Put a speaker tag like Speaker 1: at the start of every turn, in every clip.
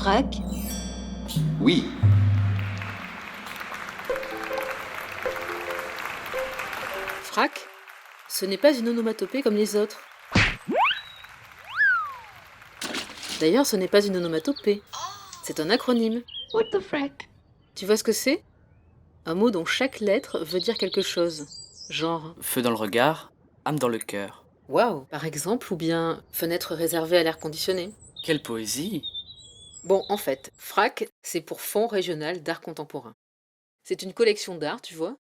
Speaker 1: Frac,
Speaker 2: Oui,
Speaker 3: Frac, ce n'est pas une onomatopée comme les autres. D'ailleurs, ce n'est pas une onomatopée. C'est un acronyme.
Speaker 1: what the frac?
Speaker 3: Tu vois ce que c'est? Un mot dont chaque lettre veut dire quelque chose. Genre,
Speaker 4: Feu dans le regard, âme dans le cœur.
Speaker 3: waouh, par exemple, ou bien fenêtre réservée à l'air conditionné.
Speaker 4: Quelle poésie!
Speaker 3: Bon, en fait, FRAC, c'est pour Fonds régional d'art contemporain. C'est une collection d'art, tu vois,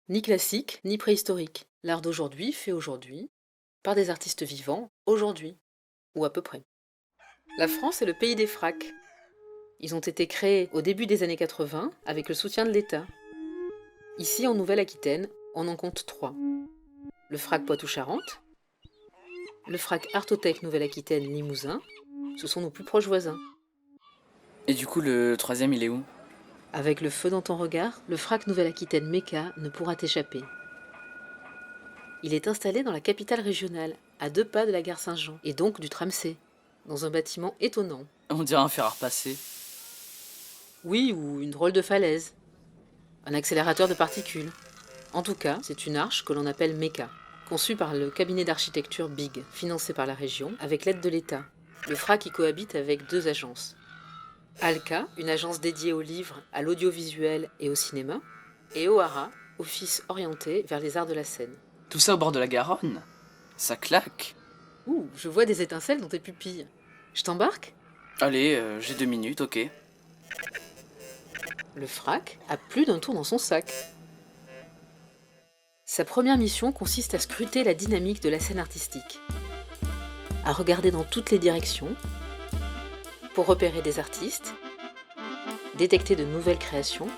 Speaker 3: ni classique, ni préhistorique. L'art d'aujourd'hui, fait aujourd'hui, par des artistes vivants, aujourd'hui, ou à peu près. La France est le pays des FRAC. Ils ont été créés au début des années 80 avec le soutien de l'État. Ici, en Nouvelle-Aquitaine, on en compte 3. Le FRAC Poitou-Charentes, le FRAC Artothèque Nouvelle-Aquitaine Limousin, ce sont nos plus proches voisins.
Speaker 4: Et du coup, le troisième, il est où?
Speaker 3: Avec le feu dans ton regard, le FRAC Nouvelle-Aquitaine Méca ne pourra t'échapper. Il est installé dans la capitale régionale, à 2 pas de la gare Saint-Jean, et donc du tram C, dans un bâtiment étonnant.
Speaker 4: On dirait un fer à repasser.
Speaker 3: Oui, ou une drôle de falaise. Un accélérateur de particules. En tout cas, c'est une arche que l'on appelle Méca, conçue par le cabinet d'architecture BIG, financé par la région, avec l'aide de l'État. Le FRAC y cohabite avec 2 agences. ALCA, une agence dédiée aux livres, à l'audiovisuel et au cinéma, et OARA, office orienté vers les arts de la scène.
Speaker 4: Tout ça au bord de la Garonne? Ça claque.
Speaker 3: Ouh, je vois des étincelles dans tes pupilles. Je t'embarque?
Speaker 4: Allez, j'ai 2 minutes, ok.
Speaker 3: Le FRAC a plus d'un tour dans son sac. Sa première mission consiste à scruter la dynamique de la scène artistique, à regarder dans toutes les directions, pour repérer des artistes, détecter de nouvelles créations,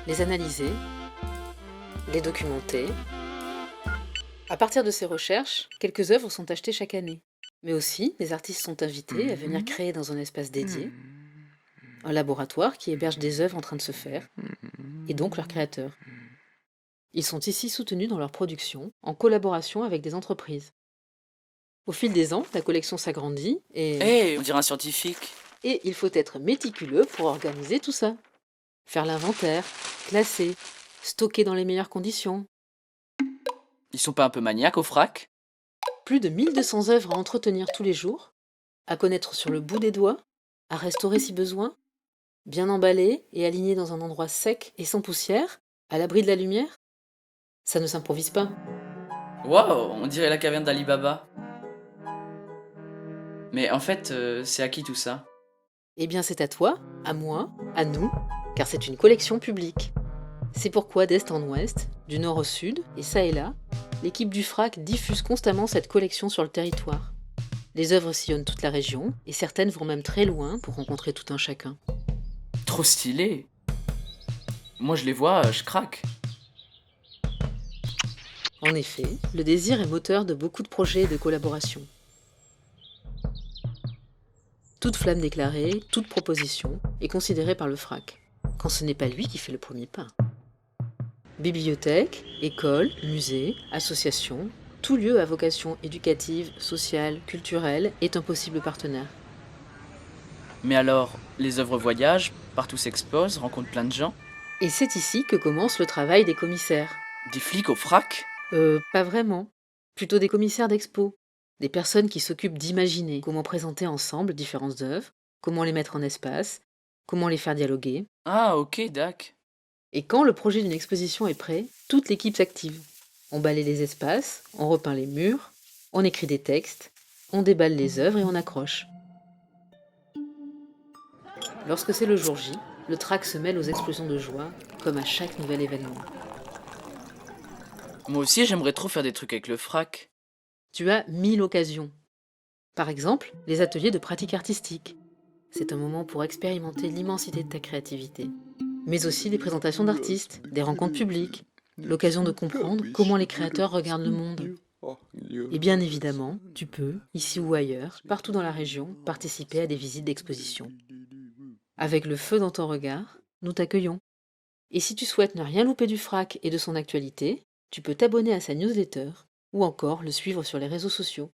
Speaker 3: les analyser, les documenter. À partir de ces recherches, quelques œuvres sont achetées chaque année. Mais aussi, les artistes sont invités à venir créer dans un espace dédié, un laboratoire qui héberge des œuvres en train de se faire, et donc leurs créateurs. Ils sont ici soutenus dans leur production, en collaboration avec des entreprises. Au fil des ans, la collection s'agrandit
Speaker 4: Hé, on dirait un scientifique.
Speaker 3: et il faut être méticuleux pour organiser tout ça. Faire l'inventaire, classer, stocker dans les meilleures conditions.
Speaker 4: Ils sont pas un peu maniaques au frac?
Speaker 3: Plus de 1200 œuvres à entretenir tous les jours, à connaître sur le bout des doigts, à restaurer si besoin, bien emballées et alignées dans un endroit sec et sans poussière, à l'abri de la lumière. Ça ne s'improvise pas.
Speaker 4: Waouh, on dirait la caverne d'Ali Baba. Mais en fait, c'est à qui tout ça?
Speaker 3: Eh bien, c'est à toi, à moi, à nous, car c'est une collection publique. C'est pourquoi d'est en ouest, du nord au sud, et ça et là, l'équipe du FRAC diffuse constamment cette collection sur le territoire. Les œuvres sillonnent toute la région, et certaines vont même très loin pour rencontrer tout un chacun.
Speaker 4: Trop stylé. Moi, je les vois, je craque.
Speaker 3: En effet, le désir est moteur de beaucoup de projets et de collaborations. Toute flamme déclarée, toute proposition est considérée par le FRAC, quand ce n'est pas lui qui fait le premier pas. Bibliothèque, école, musée, association, tout lieu à vocation éducative, sociale, culturelle est un possible partenaire.
Speaker 4: Mais alors, les œuvres voyagent, partout s'exposent, rencontrent plein de gens.
Speaker 3: Et c'est ici que commence le travail des commissaires.
Speaker 4: Des flics au frac?
Speaker 3: Pas vraiment. Plutôt des commissaires d'expo. Des personnes qui s'occupent d'imaginer comment présenter ensemble différentes œuvres, comment les mettre en espace, comment les faire dialoguer.
Speaker 4: Ah, ok, dac.
Speaker 3: Et quand le projet d'une exposition est prêt, toute l'équipe s'active. On balaye les espaces, on repeint les murs, on écrit des textes, on déballe les œuvres et on accroche. Lorsque c'est le jour J, le trac se mêle aux explosions de joie, comme à chaque nouvel événement.
Speaker 4: Moi aussi, j'aimerais trop faire des trucs avec le frac.
Speaker 3: Tu as 1000 occasions. Par exemple, les ateliers de pratique artistique. C'est un moment pour expérimenter l'immensité de ta créativité. Mais aussi des présentations d'artistes, des rencontres publiques, l'occasion de comprendre comment les créateurs regardent le monde. Et bien évidemment, tu peux, ici ou ailleurs, partout dans la région, participer à des visites d'exposition. Avec le feu dans ton regard, nous t'accueillons. Et si tu souhaites ne rien louper du FRAC et de son actualité, tu peux t'abonner à sa newsletter ou encore le suivre sur les réseaux sociaux.